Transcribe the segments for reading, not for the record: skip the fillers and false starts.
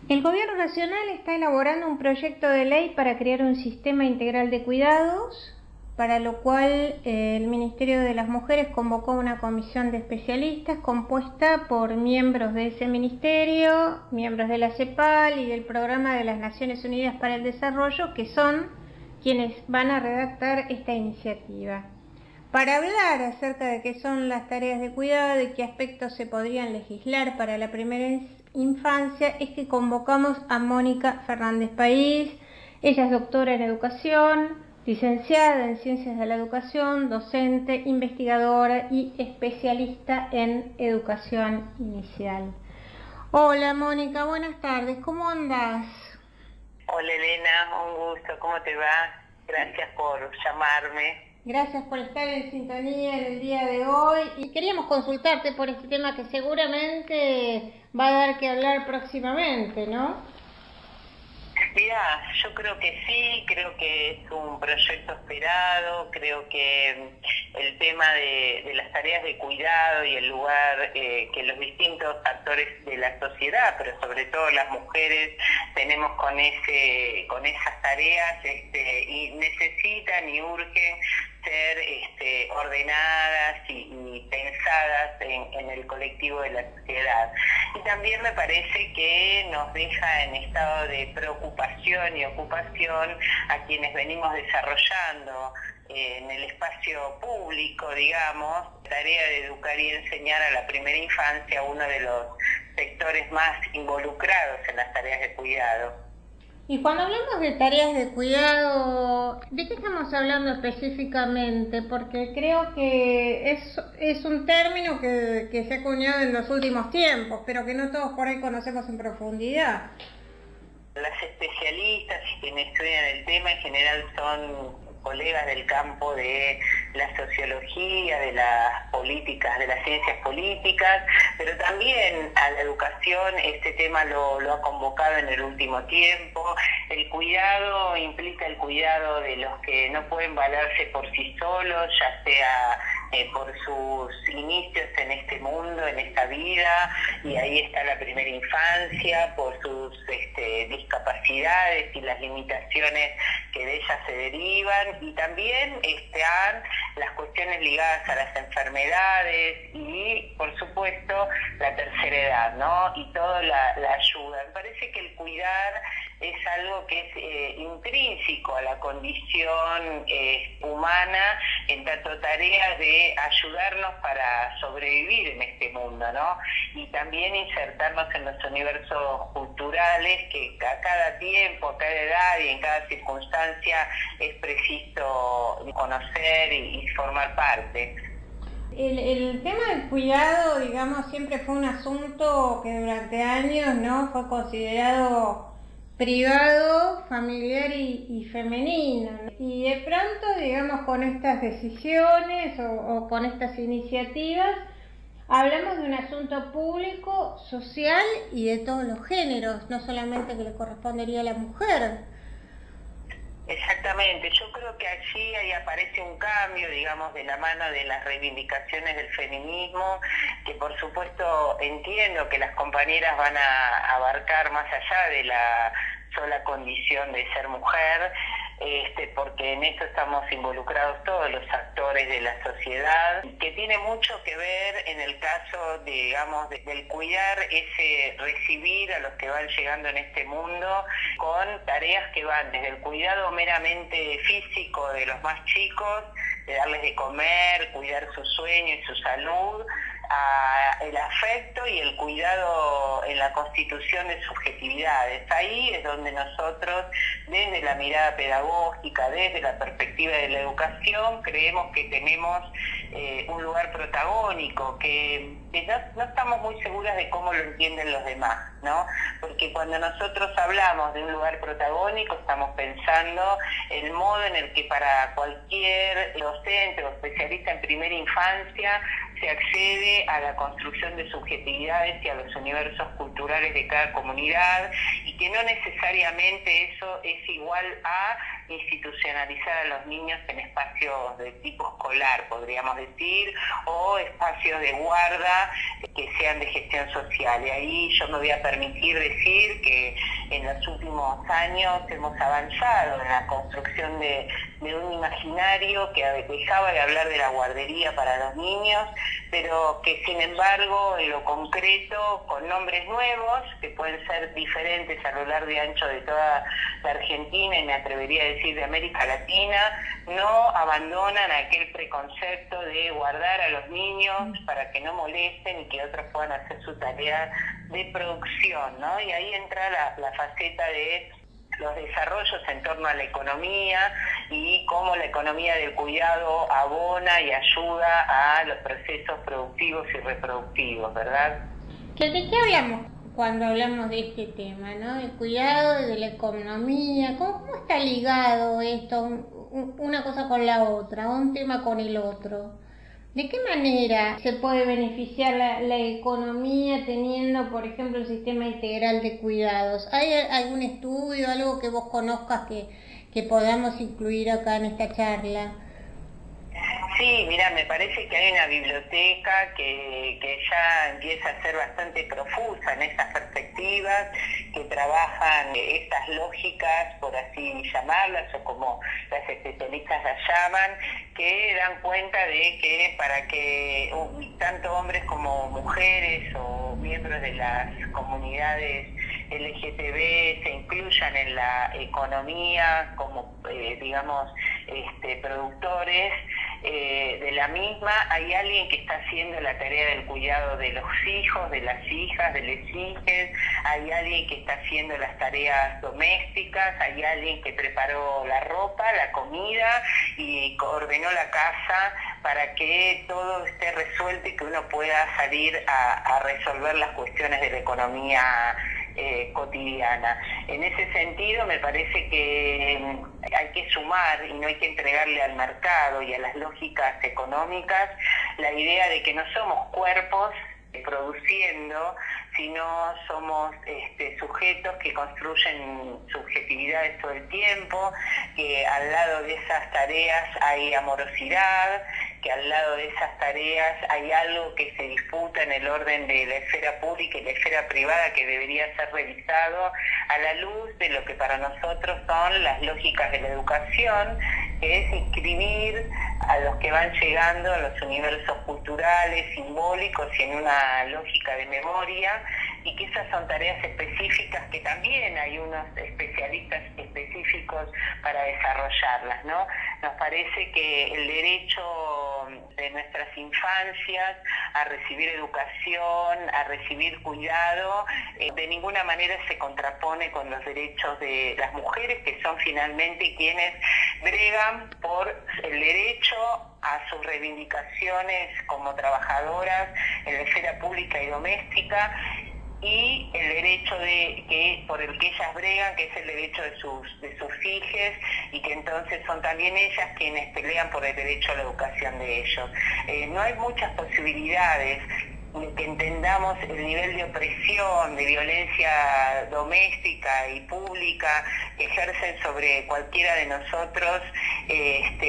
El Gobierno Nacional está elaborando un proyecto de ley para crear un sistema integral de cuidados, para lo cual el Ministerio de las Mujeres convocó una comisión de especialistas compuesta por miembros de ese ministerio, miembros de la CEPAL y del Programa de las Naciones Unidas para el Desarrollo, que son quienes van a redactar esta iniciativa. Para hablar acerca de qué son las tareas de cuidado y qué aspectos se podrían legislar para la primera infancia, es que convocamos a Mónica Fernández País. Ella es doctora en educación, licenciada en ciencias de la educación, docente, investigadora y especialista en educación inicial. Hola Mónica, buenas tardes, ¿cómo andás? Hola Elena, un gusto, ¿cómo te va? Gracias por llamarme. Gracias por estar en sintonía en el día de hoy y queríamos consultarte por este tema que seguramente va a dar que hablar próximamente, ¿no? Mira, yo creo que sí, creo que es un proyecto esperado, creo que el tema de las tareas de cuidado y el lugar que los distintos actores de la sociedad, pero sobre todo las mujeres, tenemos con esas tareas y necesitan y urgen ser ordenadas y pensadas en el colectivo de la sociedad. Y también me parece que nos deja en estado de preocupación y ocupación a quienes venimos desarrollando en el espacio público, digamos, la tarea de educar y enseñar a la primera infancia, uno de los sectores más involucrados en las tareas de cuidado. Y cuando hablamos de tareas de cuidado, ¿de qué estamos hablando específicamente? Porque creo que es un término que se ha acuñado en los últimos tiempos, pero que no todos por ahí conocemos en profundidad. Las especialistas y quienes estudian el tema en general son colegas del campo de la sociología, de las políticas, de las ciencias políticas, pero también a la educación este tema lo ha convocado en el último tiempo. El cuidado implica el cuidado de los que no pueden valerse por sí solos, ya sea por sus inicios en este mundo, en esta vida, y ahí está la primera infancia, por sus discapacidades y las limitaciones que de ellas se derivan, y también están las cuestiones ligadas a las enfermedades y, por supuesto, la tercera edad, ¿no? Y toda la ayuda. Me parece que el cuidar es algo que es intrínseco a la condición humana, en tanto tarea de ayudarnos para sobrevivir en este mundo, ¿no? Y también insertarnos en los universos culturales que a cada tiempo, a cada edad y en cada circunstancia es preciso conocer y formar parte. El tema del cuidado, digamos, siempre fue un asunto que durante años, ¿no?, fue considerado privado, familiar y femenino, ¿no? Y de pronto, digamos, con estas decisiones o con estas iniciativas, hablamos de un asunto público, social y de todos los géneros, no solamente que le correspondería a la mujer. Exactamente, yo creo que allí ahí aparece un cambio, digamos, de la mano de las reivindicaciones del feminismo, que por supuesto entiendo que las compañeras van a abarcar más allá de la sola condición de ser mujer, porque en esto estamos involucrados todos los actores de la sociedad, que tiene mucho que ver en el caso, digamos, del cuidar ese recibir a los que van llegando en este mundo, con tareas que van desde el cuidado meramente físico de los más chicos, de darles de comer, cuidar su sueño y su salud, a el afecto y el cuidado en la constitución de subjetividades. Ahí es donde nosotros, desde la mirada pedagógica, desde la perspectiva de la educación, creemos que tenemos un lugar protagónico, que no estamos muy seguras de cómo lo entienden los demás, ¿no? Porque cuando nosotros hablamos de un lugar protagónico, estamos pensando el modo en el que para cualquier docente o especialista en primera infancia se accede a la construcción de subjetividades y a los universos culturales de cada comunidad, y que no necesariamente eso es igual a institucionalizar a los niños en espacios de tipo escolar, podríamos decir, o espacios de guarda que sean de gestión social. Y ahí yo me voy a permitir decir que en los últimos años hemos avanzado en la construcción de un imaginario que dejaba de hablar de la guardería para los niños, pero que sin embargo en lo concreto, con nombres nuevos, que pueden ser diferentes a lo largo y ancho de toda la Argentina y me atrevería a decir de América Latina, no abandonan aquel preconcepto de guardar a los niños para que no molesten y que otros puedan hacer su tarea de producción, ¿no? Y ahí entra la faceta de los desarrollos en torno a la economía y cómo la economía del cuidado abona y ayuda a los procesos productivos y reproductivos, ¿verdad? ¿De qué hablamos cuando hablamos de este tema, ¿no? Del cuidado, de la economía, ¿cómo está ligado esto, una cosa con la otra, un tema con el otro? ¿De qué manera se puede beneficiar la economía teniendo, por ejemplo, el sistema integral de cuidados? ¿Hay algún estudio, algo que vos conozcas que podamos incluir acá en esta charla? Sí, mira, me parece que hay una biblioteca que ya empieza a ser bastante profusa en esas perspectivas, que trabajan estas lógicas, por así llamarlas, o como las especialistas las llaman, que dan cuenta de que para que tanto hombres como mujeres o miembros de las comunidades LGTB se incluyan en la economía como, digamos, productores de la misma, hay alguien que está haciendo la tarea del cuidado de los hijos, de las hijas, de los hijos, hay alguien que está haciendo las tareas domésticas, hay alguien que preparó la ropa, la comida y ordenó la casa para que todo esté resuelto y que uno pueda salir a resolver las cuestiones de la economía cotidiana. En ese sentido me parece que hay que sumar y no hay que entregarle al mercado y a las lógicas económicas la idea de que no somos cuerpos produciendo, sino somos sujetos que construyen subjetividades todo el tiempo, que al lado de esas tareas hay amorosidad, que al lado de esas tareas hay algo que se disputa en el orden de la esfera pública y la esfera privada que debería ser revisado a la luz de lo que para nosotros son las lógicas de la educación, que es inscribir a los que van llegando en los universos culturales, simbólicos y en una lógica de memoria, y que esas son tareas específicas que también hay unos especialistas específicos para desarrollarlas, ¿no? Nos parece que el derecho de nuestras infancias a recibir educación, a recibir cuidado, de ninguna manera se contrapone con los derechos de las mujeres, que son finalmente quienes bregan por el derecho a sus reivindicaciones como trabajadoras en la esfera pública y doméstica, y el derecho por el que ellas bregan, que es el derecho de sus hijas, y que entonces son también ellas quienes pelean por el derecho a la educación de ellos. No hay muchas posibilidades de que entendamos el nivel de opresión, de violencia doméstica y pública que ejercen sobre cualquiera de nosotros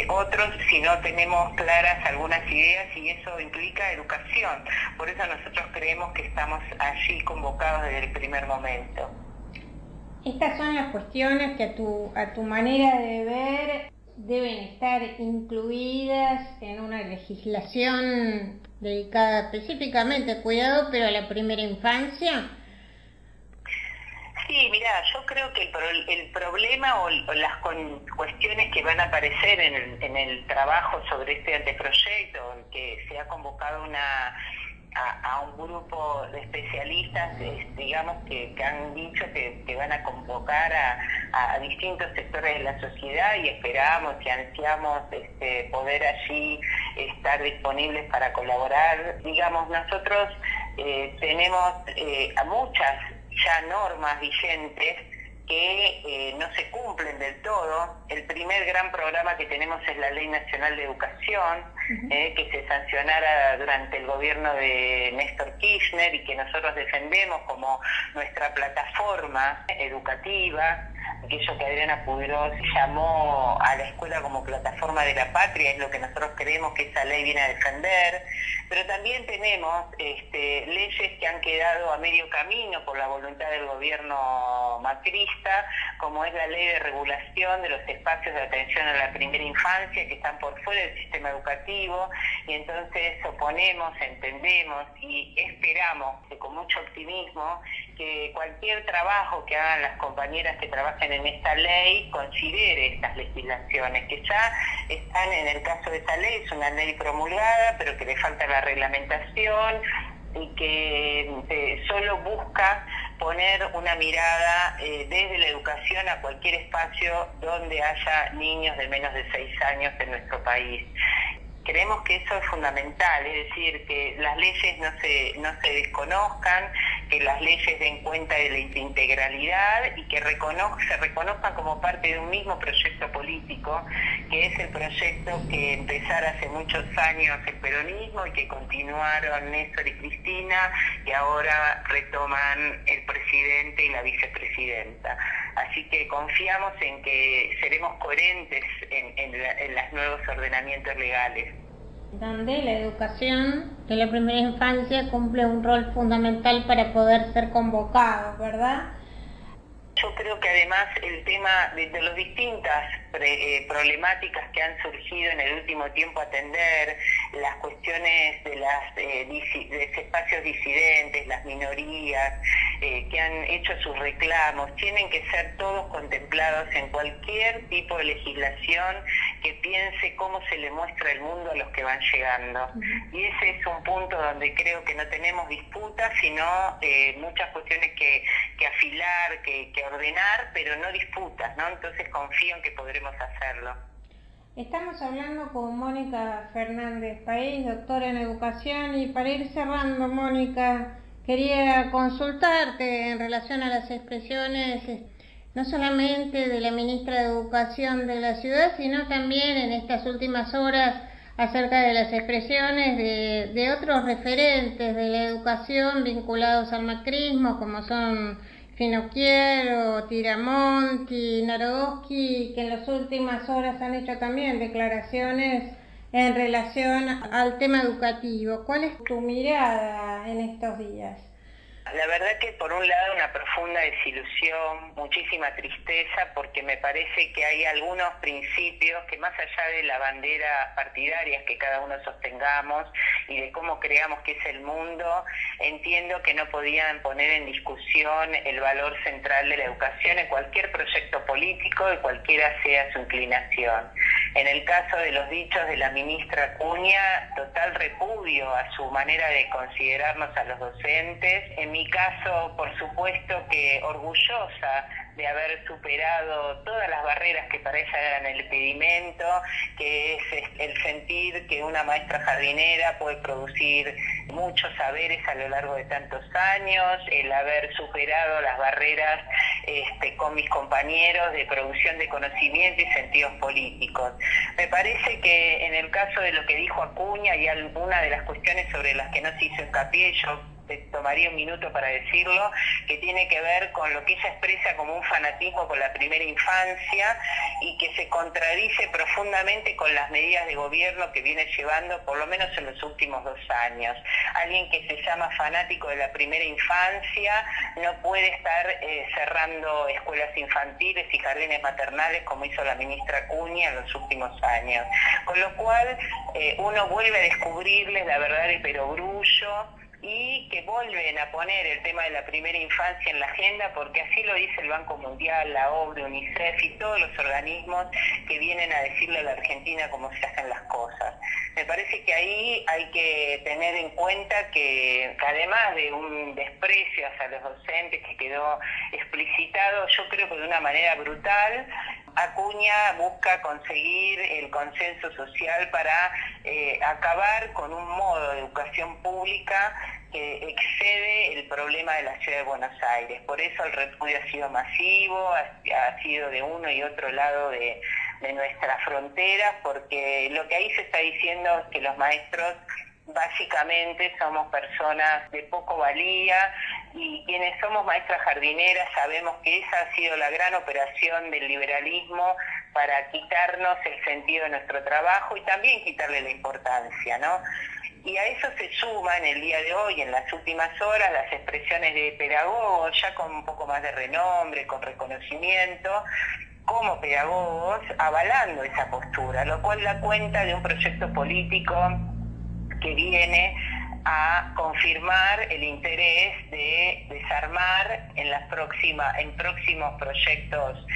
otros, si no tenemos claras algunas ideas, y eso implica educación. Por eso nosotros creemos que estamos allí convocados desde el primer momento. Estas son las cuestiones que a tu manera de ver deben estar incluidas en una legislación dedicada específicamente al cuidado, pero a la primera infancia. Sí, mira, yo creo que el problema o las cuestiones que van a aparecer en el trabajo sobre este anteproyecto, en que se ha convocado a un grupo de especialistas, digamos, que han dicho que van a convocar a distintos sectores de la sociedad, y esperamos y ansiamos poder allí estar disponibles para colaborar. Digamos, nosotros tenemos muchas ya normas vigentes que no se cumplen del todo. El primer gran programa que tenemos es la Ley Nacional de Educación, que se sancionara durante el gobierno de Néstor Kirchner y que nosotros defendemos como nuestra plataforma educativa. aquello que Adriana Puigros llamó a la escuela como plataforma de la patria, es lo que nosotros creemos que esa ley viene a defender, pero también tenemos leyes que han quedado a medio camino por la voluntad del gobierno macrista, como es la ley de regulación de los espacios de atención a la primera infancia, que están por fuera del sistema educativo, y entonces oponemos, entendemos y esperamos que con mucho optimismo que cualquier trabajo que hagan las compañeras que trabajen en esta ley considere estas legislaciones, que ya están en el caso de esta ley, es una ley promulgada, pero que le falta la reglamentación y que solo busca poner una mirada desde la educación a cualquier espacio donde haya niños de menos de 6 años en nuestro país. Creemos que eso es fundamental, es decir, que las leyes no se desconozcan, que las leyes den cuenta de la integralidad y que se reconozcan como parte de un mismo proyecto político, que es el proyecto que empezara hace muchos años el peronismo y que continuaron Néstor y Cristina, y ahora retoman el presidente y la vicepresidenta. Así que confiamos en que seremos coherentes en los nuevos ordenamientos legales. Donde la educación de la primera infancia cumple un rol fundamental para poder ser convocados, ¿verdad? Yo creo que además el tema de las distintas problemáticas que han surgido en el último tiempo, atender las cuestiones de los espacios disidentes, las minorías que han hecho sus reclamos, tienen que ser todos contemplados en cualquier tipo de legislación que piense cómo se le muestra el mundo a los que van llegando. Y ese es un punto donde creo que no tenemos disputas, sino muchas cuestiones que afilar, que ordenar, pero no disputas, ¿no? Entonces confío en que podremos hacerlo. Estamos hablando con Mónica Fernández País, doctora en educación, y para ir cerrando, Mónica, quería consultarte en relación a las expresiones no solamente de la ministra de Educación de la ciudad, sino también en estas últimas horas acerca de las expresiones de otros referentes de la educación vinculados al macrismo, como son Finocchiaro, Tiramonti, Narodowski, que en las últimas horas han hecho también declaraciones en relación al tema educativo. ¿Cuál es tu mirada en estos días? La verdad que por un lado una profunda desilusión, muchísima tristeza, porque me parece que hay algunos principios que, más allá de la bandera partidarias que cada uno sostengamos y de cómo creamos que es el mundo, entiendo que no podían poner en discusión el valor central de la educación en cualquier proyecto político y cualquiera sea su inclinación. En el caso de los dichos de la ministra Acuña, total repudio a su manera de considerarnos a los docentes. En mi caso, por supuesto que orgullosa de haber superado todas las barreras que para ella eran el impedimento, que es el sentir que una maestra jardinera puede producir muchos saberes a lo largo de tantos años, el haber superado las barreras con mis compañeros de producción de conocimiento y sentidos políticos. Me parece que en el caso de lo que dijo Acuña y alguna de las cuestiones sobre las que no se hizo hincapié, yo tomaría un minuto para decirlo, que tiene que ver con lo que ella expresa como un fanatismo por la primera infancia y que se contradice profundamente con las medidas de gobierno que viene llevando, por lo menos en los últimos 2 años. Alguien que se llama fanático de la primera infancia no puede estar cerrando escuelas infantiles y jardines maternales como hizo la ministra Acuña en los últimos años. Con lo cual uno vuelve a descubrirles la verdad de perogrullo, y que vuelven a poner el tema de la primera infancia en la agenda, porque así lo dice el Banco Mundial, la OCDE, UNICEF y todos los organismos que vienen a decirle a la Argentina cómo se hacen las cosas. Me parece que ahí hay que tener en cuenta que además de un desprecio hacia los docentes que quedó explicitado, yo creo que de una manera brutal, Acuña busca conseguir el consenso social para acabar con un modo de educación pública que excede el problema de la ciudad de Buenos Aires. Por eso el repudio ha sido masivo, ha sido de uno y otro lado de nuestras fronteras, porque lo que ahí se está diciendo es que los maestros básicamente somos personas de poco valía, y quienes somos maestras jardineras sabemos que esa ha sido la gran operación del liberalismo para quitarnos el sentido de nuestro trabajo y también quitarle la importancia, ¿no? Y a eso se suma en el día de hoy, en las últimas horas, las expresiones de pedagogos, ya con un poco más de renombre, con reconocimiento, como pedagogos, avalando esa postura, lo cual da cuenta de un proyecto político que viene a confirmar el interés de desarmar en próximos proyectos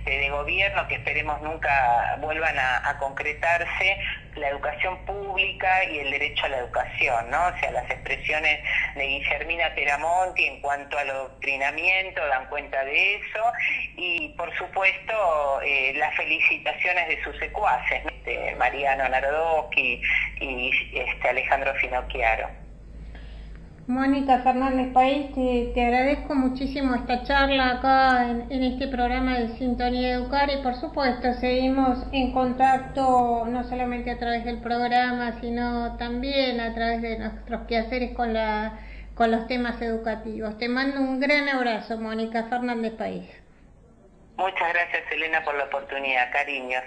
de gobierno, que esperemos nunca vuelvan a concretarse, la educación pública y el derecho a la educación, ¿no? O sea, las expresiones de Guillermina Peramonti en cuanto al adoctrinamiento dan cuenta de eso, y por supuesto las felicitaciones de sus secuaces, ¿no? Mariano Narodowski y Alejandro Finocchiaro. Mónica Fernández País, te agradezco muchísimo esta charla acá en este programa de Sintonía Educar, y por supuesto seguimos en contacto no solamente a través del programa, sino también a través de nuestros quehaceres con los temas educativos. Te mando un gran abrazo, Mónica Fernández País. Muchas gracias, Elena, por la oportunidad. Cariños.